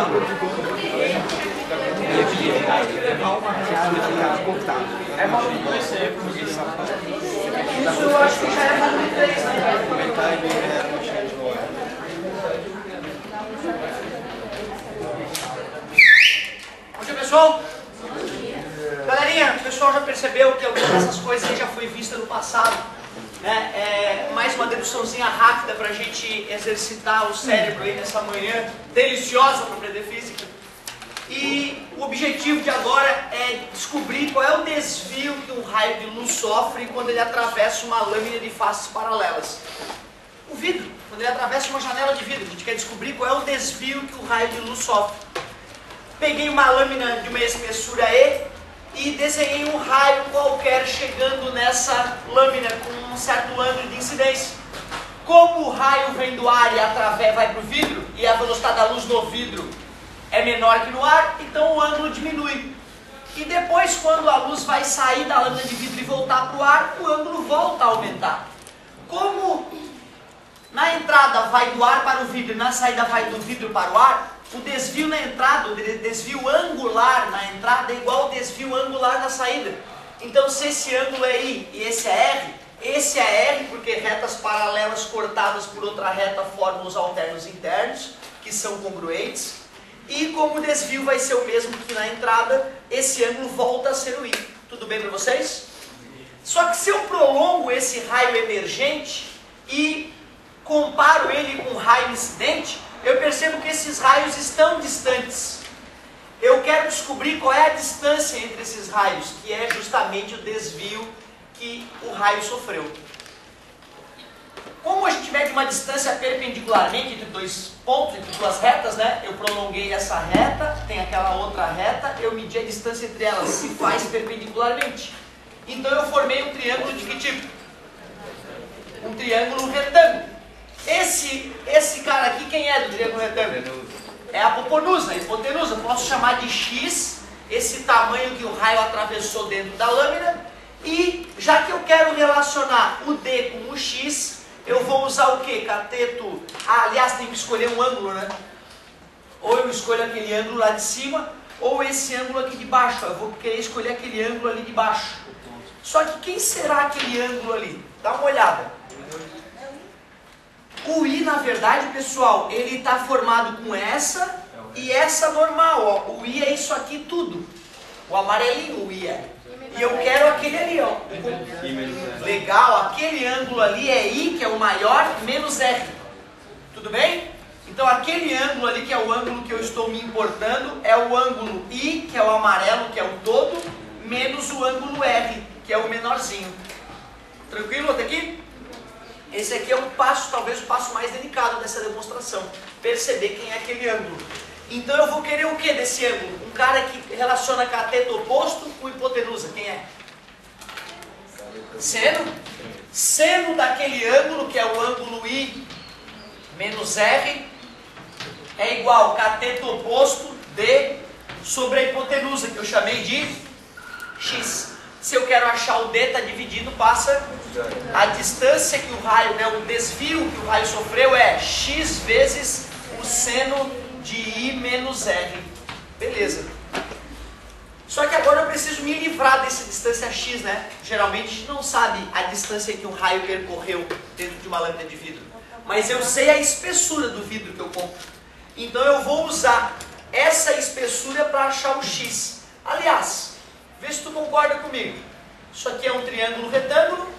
Isso eu acho que já é volume 3, né? Bom dia, pessoal. Galerinha, o pessoal já percebeu que algumas dessas coisas já foi vista no passado, né? Mais uma deduçãozinha rápida para a gente exercitar o cérebro aí nessa manhã deliciosa para aprender física. E o objetivo de agora é descobrir qual é o desvio que um raio de luz sofre quando ele atravessa uma lâmina de faces paralelas. O vidro, quando ele atravessa uma janela de vidro, a gente quer descobrir qual é o desvio que o raio de luz sofre. Peguei uma lâmina de uma espessura E e desenhei um raio qualquer chegando nessa lâmina com um certo ângulo de incidência. Como o raio vem do ar e vai para o vidro, e a velocidade da luz no vidro é menor que no ar, então o ângulo diminui. E depois, quando a luz vai sair da lâmina de vidro e voltar para o ar, o ângulo volta a aumentar. Como na entrada vai do ar para o vidro e na saída vai do vidro para o ar, o desvio na entrada, o desvio angular na entrada é igual ao desvio angular na saída. Então, se esse ângulo é I e esse é R porque retas paralelas cortadas por outra reta formam os alternos internos, que são congruentes. E como o desvio vai ser o mesmo que na entrada, esse ângulo volta a ser o I. Tudo bem para vocês? Só que se eu prolongo esse raio emergente e comparo ele com o raio incidente, eu percebo que esses raios estão distantes. Eu quero descobrir qual é a distância entre esses raios, que é justamente o desvio que o raio sofreu. Como a gente mede uma distância perpendicularmente entre dois pontos, entre duas retas, né? Eu prolonguei essa reta, tem aquela outra reta, eu medi a distância entre elas, se faz perpendicularmente. Então eu formei um triângulo de que tipo? Um triângulo retângulo. Esse cara aqui, quem é do triângulo retângulo? É a hipotenusa. Eu posso chamar de X, esse tamanho que o raio atravessou dentro da lâmina. E já que eu quero relacionar o D com o X, eu vou usar o quê? Cateto. Aliás, tem que escolher um ângulo, né? Ou eu escolho aquele ângulo lá de cima, ou esse ângulo aqui de baixo. Eu vou querer escolher aquele ângulo ali de baixo. Só que quem será aquele ângulo ali? Dá uma olhada. O I, na verdade, pessoal, ele está formado com essa e essa normal. Ó. O I é isso aqui tudo. O amarelinho, o I é. E eu quero aquele ali, ó. Legal, aquele ângulo ali é I, que é o maior, menos R. Tudo bem? Então aquele ângulo ali, que é o ângulo que eu estou me importando, é o ângulo I, que é o amarelo, que é o todo, menos o ângulo R, que é o menorzinho. Tranquilo até aqui? Esse aqui é um passo, talvez o passo mais delicado dessa demonstração. Perceber quem é aquele ângulo. Então eu vou querer o que desse ângulo? Um cara que relaciona cateto oposto com hipotenusa. Quem é? Seno. Seno daquele ângulo, que é o ângulo I menos R, é igual cateto oposto D sobre a hipotenusa, que eu chamei de X. Se eu quero achar o D, está dividido, passa a distância que o raio, né, o desvio que o raio sofreu é X vezes o seno de I menos R. Beleza. Só que agora eu preciso me livrar dessa distância X, né? Geralmente a gente não sabe a distância que um raio percorreu dentro de uma lâmina de vidro. Mas eu sei a espessura do vidro que eu compro. Então eu vou usar essa espessura para achar o X. Aliás, vê se tu concorda comigo. Isso aqui é um triângulo retângulo,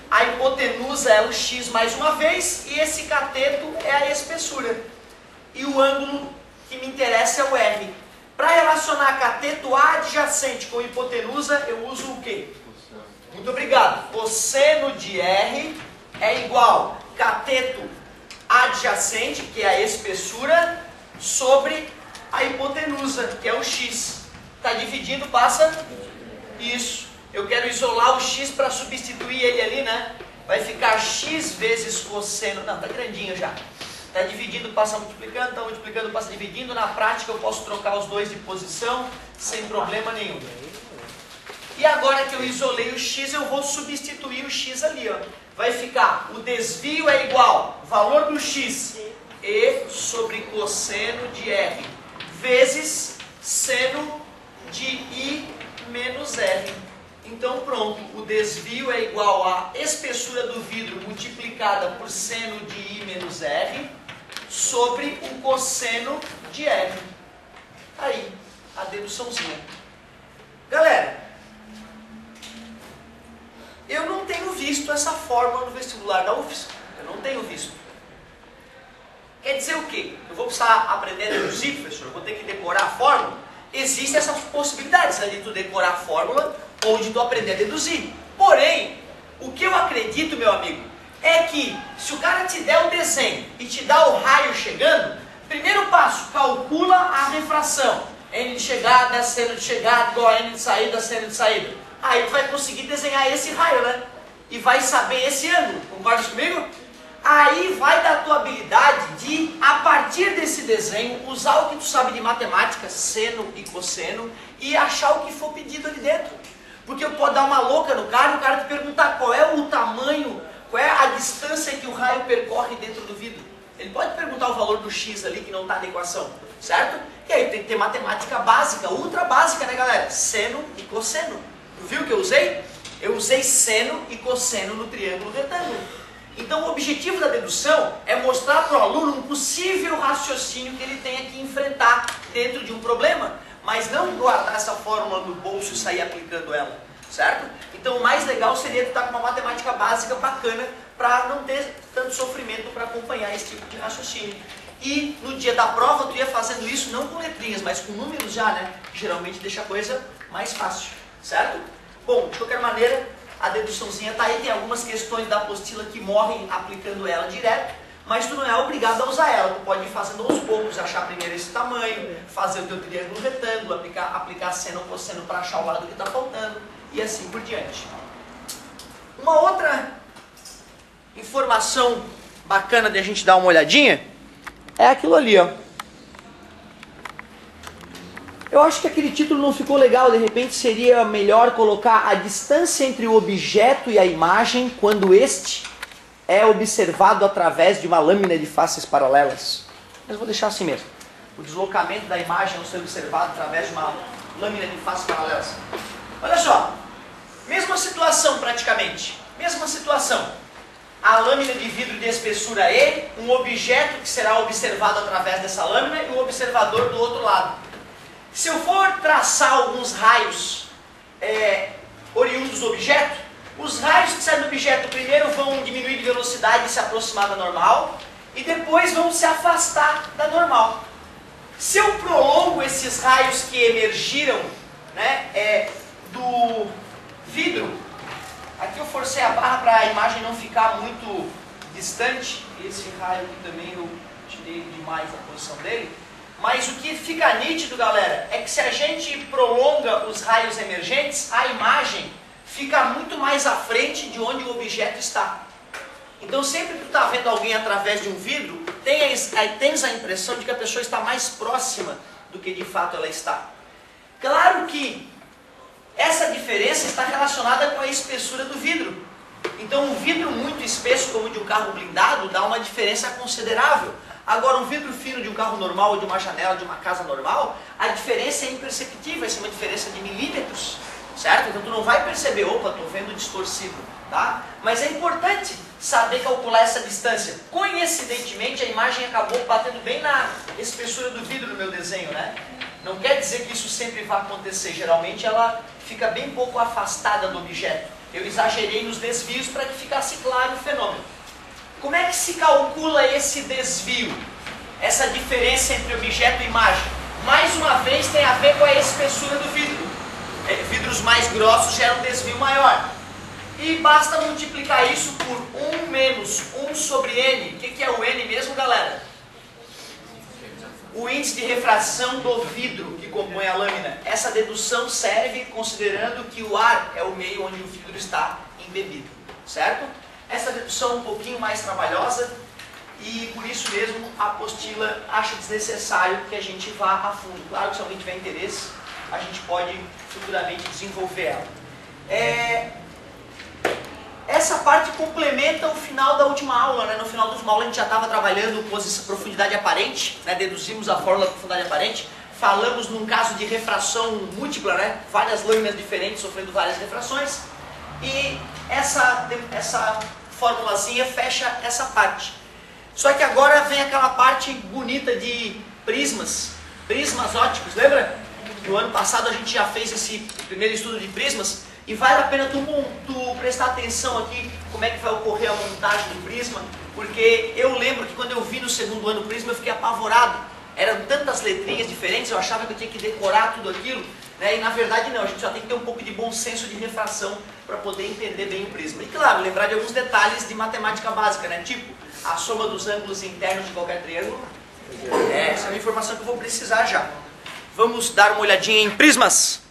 a hipotenusa é o X mais uma vez, e esse cateto é a espessura. E o ângulo que me interessa é o R. Para relacionar cateto adjacente com hipotenusa, eu uso o quê? Muito obrigado. Cosseno de R é igual cateto adjacente, que é a espessura, sobre a hipotenusa, que é o X. Está dividindo, passa isso. Eu quero isolar o X para substituir ele ali, né? Vai ficar X vezes cosseno. Não, tá grandinho já. Está dividindo, passa multiplicando, está multiplicando, passa dividindo. Na prática eu posso trocar os dois de posição sem problema nenhum. E agora que eu isolei o X, eu vou substituir o X ali, ó. Vai ficar, o desvio é igual, valor do X, E sobre cosseno de R, vezes seno de I menos R. Então pronto, o desvio é igual à espessura do vidro multiplicada por seno de I menos R sobre o cosseno de R. Aí, a deduçãozinha. Galera, eu não tenho visto essa fórmula no vestibular da UFSC. Eu não tenho visto. Quer dizer o quê? Eu vou precisar aprender a deduzir, professor? Eu vou ter que decorar a fórmula? Existem essas possibilidades, né, de tu decorar a fórmula ou de tu aprender a deduzir. Porém, o que eu acredito, meu amigo, é que se o cara te der o desenho e te dá o raio chegando, primeiro passo, calcula a refração. N de chegada, seno de chegada, igual a N de saída, seno de saída. Aí tu vai conseguir desenhar esse raio, né? E vai saber esse ângulo. Concorda comigo? Aí vai da tua habilidade de, a partir desse desenho, usar o que tu sabe de matemática, seno e cosseno, e achar o que for pedido ali dentro. Porque pode dar uma louca no cara e o cara te perguntar qual é o tamanho, qual é a distância que o raio percorre dentro do vidro. Ele pode perguntar o valor do X ali que não está na equação, certo? E aí tem que ter matemática básica, ultra básica, né, galera? Seno e cosseno. Tu viu o que eu usei? Eu usei seno e cosseno no triângulo retângulo. Então o objetivo da dedução é mostrar para o aluno um possível raciocínio que ele tenha que enfrentar dentro de um problema, mas não guardar essa fórmula no bolso e sair aplicando ela, certo? Então o mais legal seria estar com uma matemática básica bacana para não ter tanto sofrimento para acompanhar esse tipo de raciocínio. E no dia da prova tu ia fazendo isso não com letrinhas, mas com números já, né? Geralmente deixa a coisa mais fácil, certo? Bom, de qualquer maneira, a deduçãozinha está aí, tem algumas questões da apostila que morrem aplicando ela direto, mas tu não é obrigado a usar ela, tu pode ir fazendo aos poucos, achar primeiro esse tamanho, fazer o teu triângulo retângulo, aplicar seno ou cosseno para achar o lado que está faltando, e assim por diante. Uma outra informação bacana de a gente dar uma olhadinha é aquilo ali, ó. Eu acho que aquele título não ficou legal, de repente seria melhor colocar a distância entre o objeto e a imagem quando este é observado através de uma lâmina de faces paralelas. Mas vou deixar assim mesmo. O deslocamento da imagem ao ser observado através de uma lâmina de faces paralelas. Olha só, mesma situação praticamente, mesma situação. A lâmina de vidro de espessura E, um objeto que será observado através dessa lâmina e o observador do outro lado. Se eu for traçar alguns raios oriundos do objeto, os raios que saem do objeto primeiro vão diminuir de velocidade e se aproximar da normal, e depois vão se afastar da normal. Se eu prolongo esses raios que emergiram, né, do vidro, aqui eu forcei a barra para a imagem não ficar muito distante, esse raio aqui também eu tirei demais a posição dele. Mas o que fica nítido, galera, é que se a gente prolonga os raios emergentes, a imagem fica muito mais à frente de onde o objeto está. Então sempre que tu está vendo alguém através de um vidro, tens a impressão de que a pessoa está mais próxima do que de fato ela está. Claro que essa diferença está relacionada com a espessura do vidro. Então um vidro muito espesso, como o de um carro blindado, dá uma diferença considerável. Agora, um vidro fino de um carro normal ou de uma janela de uma casa normal, a diferença é imperceptível, vai ser uma diferença de milímetros, certo? Então tu não vai perceber, opa, estou vendo distorcido, tá? Mas é importante saber calcular essa distância. Coincidentemente, a imagem acabou batendo bem na espessura do vidro no meu desenho, né? Não quer dizer que isso sempre vai acontecer, geralmente ela fica bem pouco afastada do objeto. Eu exagerei nos desvios para que ficasse claro o fenômeno. Como é que se calcula esse desvio? Essa diferença entre objeto e imagem? Mais uma vez tem a ver com a espessura do vidro. Vidros mais grossos geram um desvio maior. E basta multiplicar isso por 1 menos 1 sobre N. O que é o N mesmo, galera? O índice de refração do vidro que compõe a lâmina. Essa dedução serve considerando que o ar é o meio onde o vidro está embebido, certo? Essa dedução é um pouquinho mais trabalhosa e por isso mesmo a apostila acha desnecessário que a gente vá a fundo. Claro que se alguém tiver interesse, a gente pode futuramente desenvolver ela. Essa parte complementa o final da última aula, né? No final da última aula a gente já estava trabalhando profundidade aparente, né? Deduzimos a fórmula da profundidade aparente. falamos num caso de refração múltipla, né? Várias lâminas diferentes sofrendo várias refrações. E essa formulazinha fecha essa parte. Só que agora vem aquela parte bonita de prismas ópticos, lembra? No ano passado a gente já fez esse primeiro estudo de prismas. E vale a pena tu prestar atenção aqui como é que vai ocorrer a montagem do prisma, porque eu lembro que quando eu vi no segundo ano o prisma eu fiquei apavorado. Eram tantas letrinhas diferentes, eu achava que eu tinha que decorar tudo aquilo, né? E na verdade não, a gente só tem que ter um pouco de bom senso de refração para poder entender bem o prisma. E claro, lembrar de alguns detalhes de matemática básica, né? Tipo, a soma dos ângulos internos de qualquer triângulo. Essa é uma informação que eu vou precisar já. Vamos dar uma olhadinha em prismas.